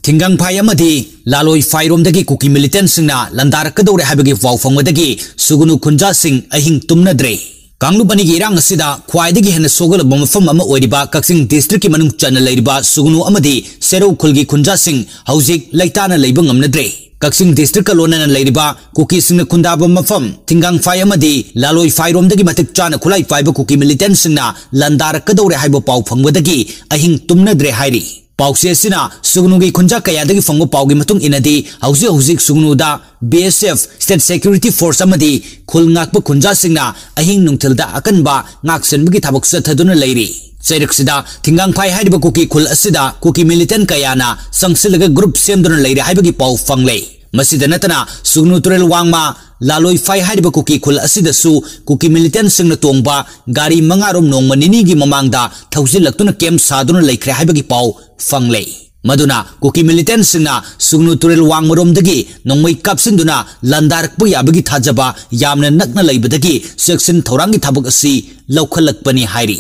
थिंगंग phi अमदी लालोई फाइरोमदगी cookie militant सिंगना लंदारकदौरे हाबगी पाउ फंगमदगी सुगुनु खुंजा सिंग अहिंग तुमनद्रे कांगलुप अनिगी इरांग असिदा ख्वाइदगी हेन सोगलब मफम अमा ओइरिबा कक्सिंग डिस्ट्रिक्ट की मनुंग चन लैरिबा सुगुनु अमदी सेरो खुलगी खुंजा सिंग हौजिक लैताना लैब ngamnadre कक्सिंग डिस्ट्रिक्ट का लोनन लैरिबा कुकी सिंग खुंदाब मफम थिंगंग फाई अमदी लालोई फाइरोमदगी मतिक चाना खुलाई पाइब कुकी मिलिटेंट सिंगना लंदारकदौरे हाइब पाउ फंगमदगी अहिंग तुमनद्रे हाइरी पाउसे सिना सुगनुगी खुंजा कयादगी फंगो पाउगी मतुंग इनदी हौजिक हौजिक सुगनुदा BSF स्टेट सिक्योरिटी फोर्स अमदी खुल ngakpa खुंजा सिंगना अहिंग नुंगथलदा अकनबा ngaksenबगी थबक सथदुना लैरी चैरक्सिदा थिंगंग फाई हाइब कुकी खुल असिदा कुकी मिलिटेंट कयाना संगसिलगा ग्रुप सेमदुना लैरी हाइबगी पाउ फंगले मसिदा नतना सुगनु तुरेल वांगमा लालोई फाई हाइब कुकी खुल असिदसु कुकी मिलिटेंट सिंगना तोंगबा गाड़ी मंगारोम नोंगमा निनीगी ममांगदा थौजिलक्तुना केम सादुना लैख्रे हाइबगी पाउ फंगले मदुना कुकी मिलिटेंट सिंगना सुगनु तुरेल वांगमरोमदगी नोंगमै कापसिनदुना लंदारकपु याबगी थाजबा यामना नकना लैबदगी सेक्शन थौरांगी थबक असि लौखलकपनि हाइरी।